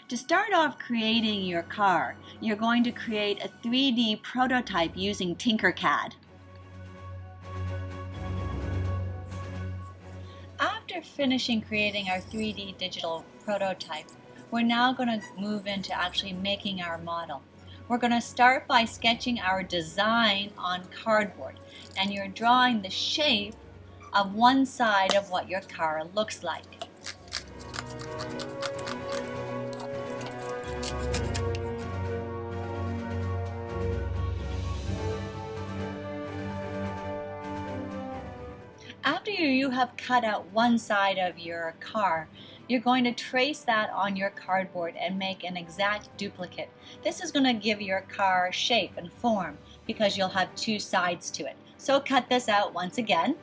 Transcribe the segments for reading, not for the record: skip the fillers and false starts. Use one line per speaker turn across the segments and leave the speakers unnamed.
To start off creating your car, you're going to create a 3D prototype using Tinkercad. After finishing creating our 3D digital prototype, we're now going to move into actually making our model. We're going to start by sketching our design on cardboard, and you're drawing the shape of one side of what your car looks like. After you have cut out one side of your car, you're going to trace that on your cardboard and make an exact duplicate. This is going to give your car shape and form because you'll have two sides to it. So cut this out once again.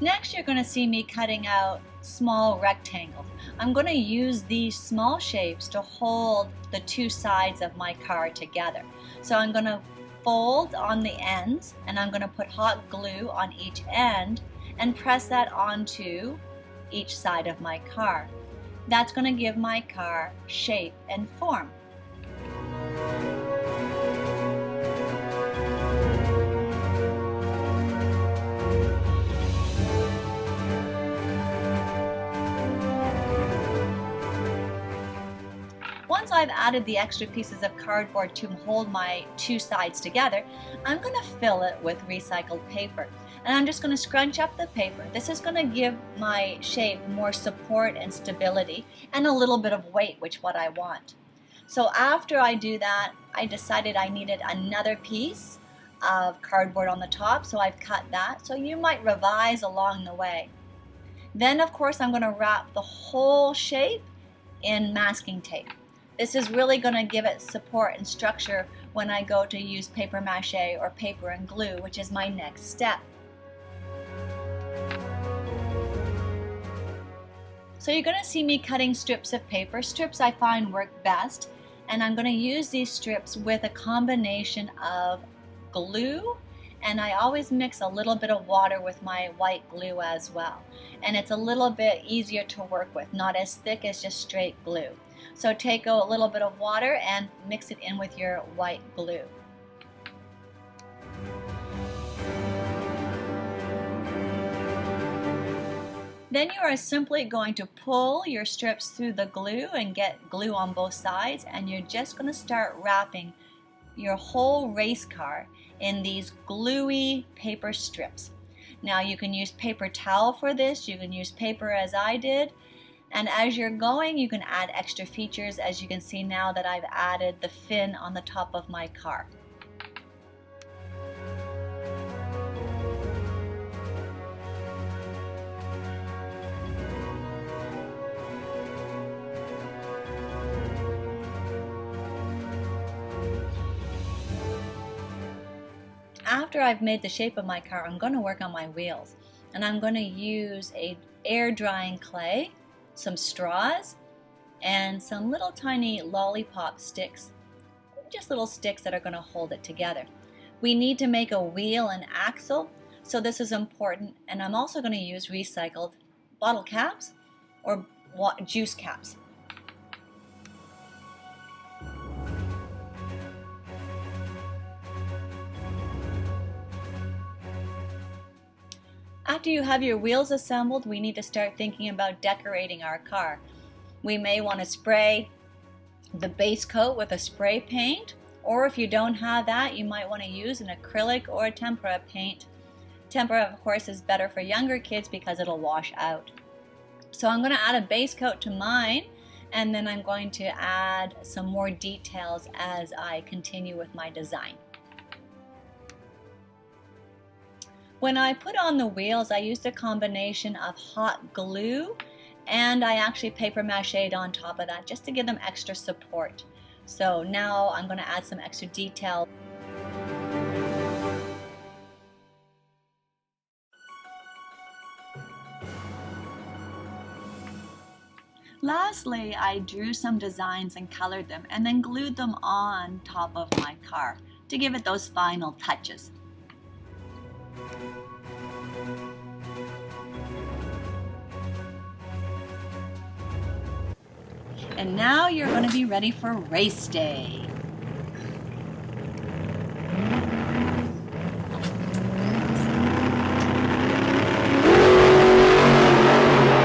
Next, you're going to see me cutting out small rectangles. I'm going to use these small shapes to hold the two sides of my car together. So I'm going to fold on the ends, and I'm going to put hot glue on each end and press that onto each side of my car. That's going to give my car shape and form. Once I've added the extra pieces of cardboard to hold my two sides together, I'm going to fill it with recycled paper. And I'm just going to scrunch up the paper. This is going to give my shape more support and stability and a little bit of weight, which is what I want. So after I do that, I decided I needed another piece of cardboard on the top, so I've cut that. So you might revise along the way. Then of course I'm going to wrap the whole shape in masking tape. This is really going to give it support and structure when I go to use paper mache or paper and glue, which is my next step. So you're going to see me cutting strips of paper. Strips I find work best, and I'm going to use these strips with a combination of glue, and I always mix a little bit of water with my white glue as well. And it's a little bit easier to work with, not as thick as just straight glue. So take a little bit of water and mix it in with your white glue. Then you are simply going to pull your strips through the glue and get glue on both sides, and you're just going to start wrapping your whole race car in these gluey paper strips. Now you can use paper towel for this, you can use paper as I did, and as you're going you can add extra features, as you can see now that I've added the fin on the top of my car. After I've made the shape of my car, I'm going to work on my wheels, and I'm going to use a air drying clay, some straws, and some little tiny lollipop sticks, just little sticks that are going to hold it together. We need to make a wheel and axle, so this is important, and I'm also going to use recycled bottle caps or juice caps. After you have your wheels assembled, we need to start thinking about decorating our car. We may want to spray the base coat with a spray paint, or if you don't have that, you might want to use an acrylic or a tempera paint. Tempera, of course, is better for younger kids because it'll wash out. So I'm going to add a base coat to mine, and then I'm going to add some more details as I continue with my design. When I put on the wheels, I used a combination of hot glue, and I actually paper mache'd on top of that just to give them extra support. So now I'm going to add some extra detail. Lastly, I drew some designs and colored them and then glued them on top of my car to give it those final touches. And now you're going to be ready for race day.